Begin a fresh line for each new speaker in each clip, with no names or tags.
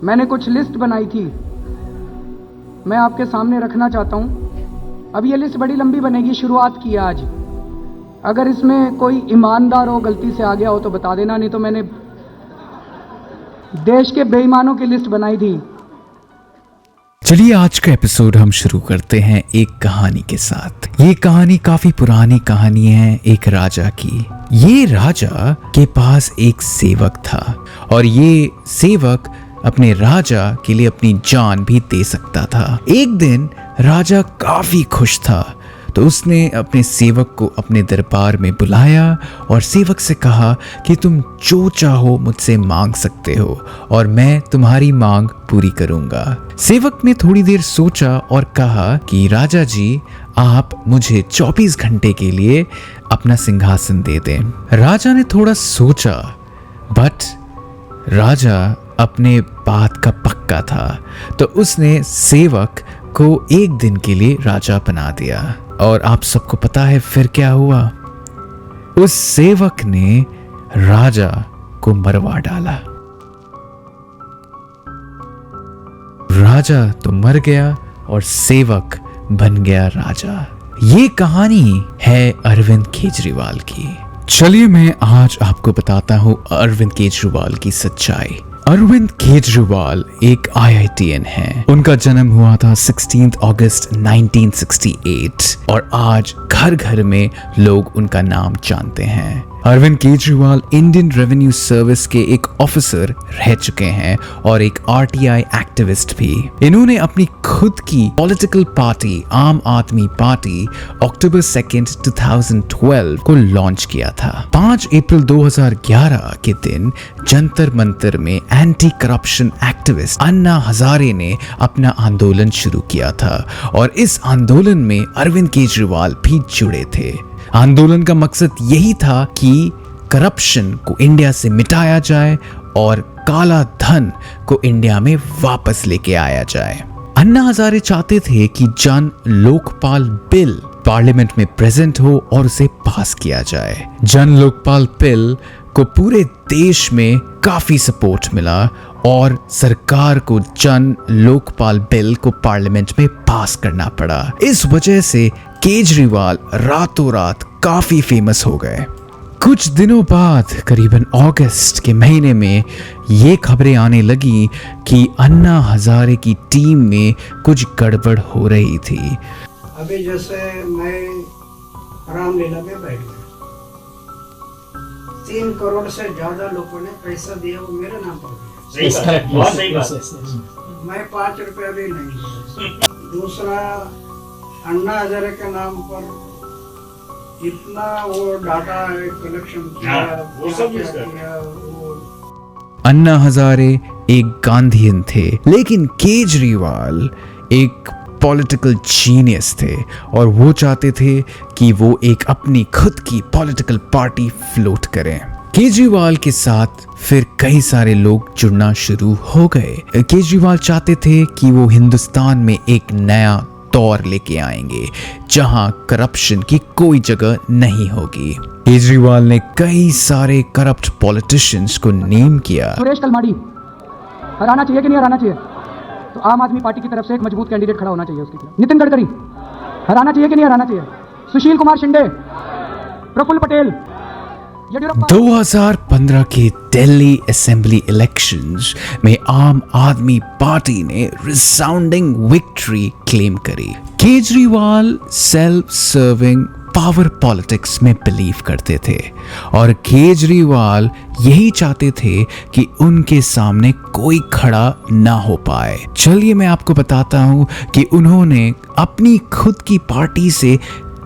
मैंने कुछ लिस्ट बनाई थी, मैं आपके सामने रखना चाहता हूँ। अब ये लिस्ट बड़ी लंबी बनेगी, शुरुआत की है आज। अगर इसमें कोई ईमानदार हो, गलती से आ गया हो तो बता देना, नहीं तो मैंने देश के बेईमानों की लिस्ट बनाई थी।
चलिए आज का एपिसोड हम शुरू करते हैं एक कहानी के साथ। ये कहानी काफी पुरानी कहानी है एक राजा की। ये राजा के पास एक सेवक था और ये सेवक अपने राजा के लिए अपनी जान भी दे सकता था। एक दिन राजा काफी खुश था तो उसने अपने सेवक को अपने दरबार में बुलाया और सेवक से कहा कि तुम जो चाहो मुझसे मांग सकते हो और मैं तुम्हारी मांग पूरी करूंगा। सेवक ने थोड़ी देर सोचा और कहा कि राजा जी, आप मुझे 24 घंटे के लिए अपना सिंहासन दे दें। राजा ने थोड़ा सोचा, बट राजा अपने बात का पक्का था तो उसने सेवक को एक दिन के लिए राजा बना दिया। और आप सबको पता है फिर क्या हुआ? उस सेवक ने राजा को मरवा डाला। राजा तो मर गया और सेवक बन गया राजा। ये कहानी है अरविंद केजरीवाल की। चलिए मैं आज आपको बताता हूं अरविंद केजरीवाल की सच्चाई। अरविंद केजरीवाल एक IITian है। उनका जन्म हुआ था 16 अगस्त 1968 और आज घर घर में लोग उनका नाम जानते हैं। Arvind Kejriwal Indian revenue service के एक ऑफिसर रह चुके हैं और एक RTI एक्टिविस्ट भी। इन्होंने अपनी खुद की पॉलिटिकल पार्टी आम आदमी पार्टी अक्टूबर 2, 2012 को लॉन्च किया था। 5 अप्रैल 2011 के दिन जंतर मंतर में anti corruption activist Anna Hazare ने अपना आंदोलन शुरू किया था और इस आंदोलन में अरविंद केजरीवाल भी जुड़े थे। आंदोलन का मकसद यही था कि करप्शन को इंडिया से मिटाया जाए और काला धन को इंडिया में वापस लेके आया जाए। अन्ना हजारे चाहते थे कि जन लोकपाल बिल पार्लियामेंट में प्रेजेंट हो और उसे पास किया जाए। जन लोकपाल बिल को पूरे देश में काफी सपोर्ट मिला और सरकार को जन लोकपाल बिल को पार्लियामेंट में पास करना पड़ा। इस वजह से केजरीवाल रातों रात काफी फेमस हो गए। कुछ दिनों बाद करीबन अगस्त के महीने में ये खबरें आने लगी कि अन्ना हजारे की टीम में कुछ गड़बड़ हो रही थी।
अभी जैसे मैं रामलीला में बैठ गया, 3 करोड़ से ज्यादा लोगों ने पैसा दिया, वो मेरे नाम पर दिया। मैं 5 रुपया भी नहीं दिया। दूसरा, अन्ना हजारे के नाम पर इतना वो डाटा कलेक्शन किया, वो सब किया।
अन्ना हजारे एक गांधीयन थे, लेकिन केजरीवाल एक पॉलिटिकल जीनियस थे और वो चाहते थे कि वो एक अपनी खुद की पॉलिटिकल पार्टी फ्लोट करें। केजरीवाल के साथ फिर कई सारे लोग जुड़ना शुरू हो गए। केजरीवाल चाहते थे कि वो हिंदुस्तान में एक नया दौर लेके आएंगे जहां करप्शन की कोई जगह नहीं होगी। केजरीवाल ने कई सारे करप्ट पॉलिटिशियंस को नेम किया।
सुरेश कलमाड़ी हराना चाहिए कि नहीं हराना चाहिए? तो आम आदमी पार्टी की तरफ से एक मजबूत कैंडिडेट खड़ा होना चाहिए उसकी तरफ। नितिन गडकरी हराना चाहिए कि नहीं हराना चाहिए? सुशील कुमार शिंदे, प्रफुल्ल पटेल,
2015 के दिल्ली असेंबली इलेक्शंस में आम आदमी पार्टी ने रिसाउंडिंग विक्ट्री क्लेम करी। Kejriwal self serving power politics में बिलीव करते थे और केजरीवाल यही चाहते थे कि उनके सामने कोई खड़ा ना हो पाए। चलिए मैं आपको बताता हूं कि उन्होंने अपनी खुद की पार्टी से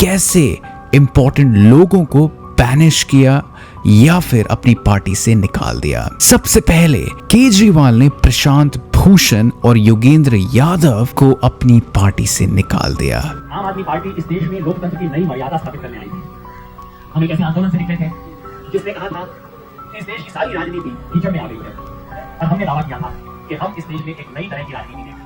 कैसे इंपॉर्टेंट लोगों को बैनिश किया या फिर अपनी पार्टी से निकाल दिया। सबसे पहले केजरीवाल ने प्रशांत भूषण और योगेंद्र यादव को अपनी पार्टी से निकाल दिया।
आम आदमी पार्टी इस देश में लोकतंत्र की नई मर्यादा स्थापित करने आई थी। हम एक ऐसे आंदोलन से निकले थे जिसने कहा था कि इस देश की सारी राजनीति कीचड़ में आ गई है और हमने दावा किया था कि हम इस देश में एक नई तरह की राजनीति देंगे।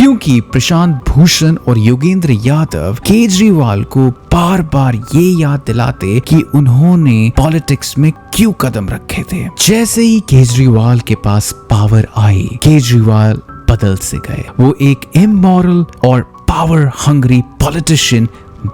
क्योंकि प्रशांत भूषण और योगेंद्र यादव केजरीवाल को बार बार ये याद दिलाते कि उन्होंने पॉलिटिक्स में क्यों कदम रखे थे। जैसे ही केजरीवाल के पास पावर आई, केजरीवाल बदल से गए। वो एक इमोरल और पावर हंग्री पॉलिटिशियन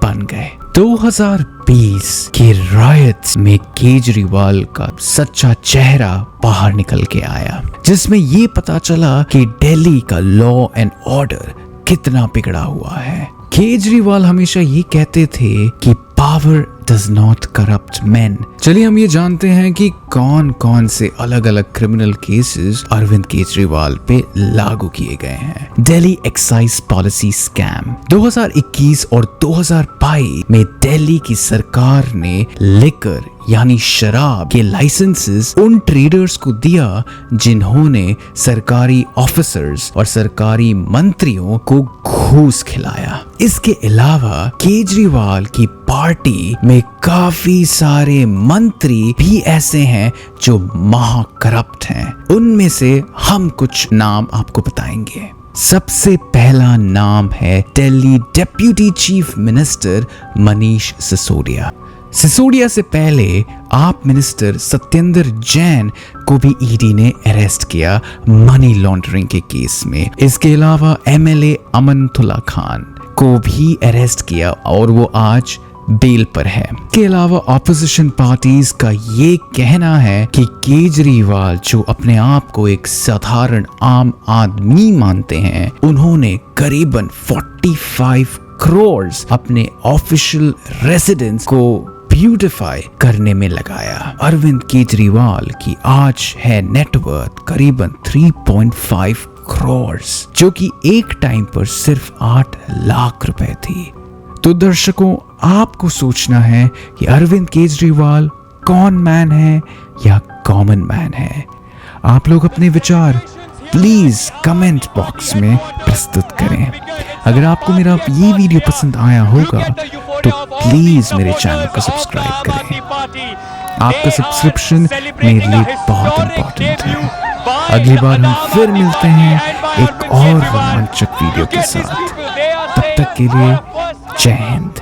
बन गए। 2020 के रायट्स में केजरीवाल का सच्चा चेहरा बाहर निकल के आया, जिसमें ये पता चला कि दिल्ली का लॉ एंड ऑर्डर कितना बिगड़ा हुआ है। केजरीवाल हमेशा ये कहते थे कि power does not corrupt man. चलिए हम ये जानते हैं कि कौन कौन से अलग अलग क्रिमिनल केसेस अरविंद केजरीवाल पे लागू किए गए हैं। दिल्ली एक्साइज पॉलिसी स्कैम 2021 और 2022 में दिल्ली की सरकार ने लिकर यानी शराब के लाइसेंसेस उन ट्रेडर्स को दिया जिन्होंने सरकारी ऑफिसर्स और सरकारी मंत्रियों को घूस खिलाया। इसके अलावा केजरीवाल की पार्टी में काफी सारे मंत्री भी ऐसे हैं जो महा करप्ट हैं। उनमें से हम कुछ नाम आपको बताएंगे। सबसे पहला नाम है Delhi deputy chief minister Manish Sisodia. Sisodia से पहले आप मिनिस्टर सत्येंद्र जैन को भी ईडी ने अरेस्ट किया मनी लॉन्ड्रिंग के केस में। इसके अलावा एमएलए अमनतुल्ला खान को भी अरेस्ट किया और वो आज बेल पर है। इसके अलावा ऑपोजिशन पार्टीज का ये कहना है कि केजरीवाल जो अपने आप को एक साधारण आम आदमी मानते हैं, उन्होंने करीबन 45 करोड़ अपने ऑफिशियल रेसिडेंस को ब्यूटिफाई करने में लगाया। अरविंद केजरीवाल की आज है नेटवर्थ करीबन 3.5 करोड़, जो कि एक टाइम पर सिर्फ 8 लाख रुपए थी। तो दर्शकों, आपको सोचना है कि अरविंद केजरीवाल कौन मैन है या कॉमन मैन है। आप लोग अपने विचार प्लीज कमेंट बॉक्स में प्रस्तुत करें। अगर आपको मेरा ये वीडियो पसंद आया होगा तो प्लीज मेरे चैनल को सब्सक्राइब करें। आपका सब्सक्रिप्शन मेरे लिए बहुत इंपॉर्टेंट है। अगली बार हम फिर मिलते हैं एक और रोमांचक वीडियो के साथ। तब तक के लिए जय हिंद।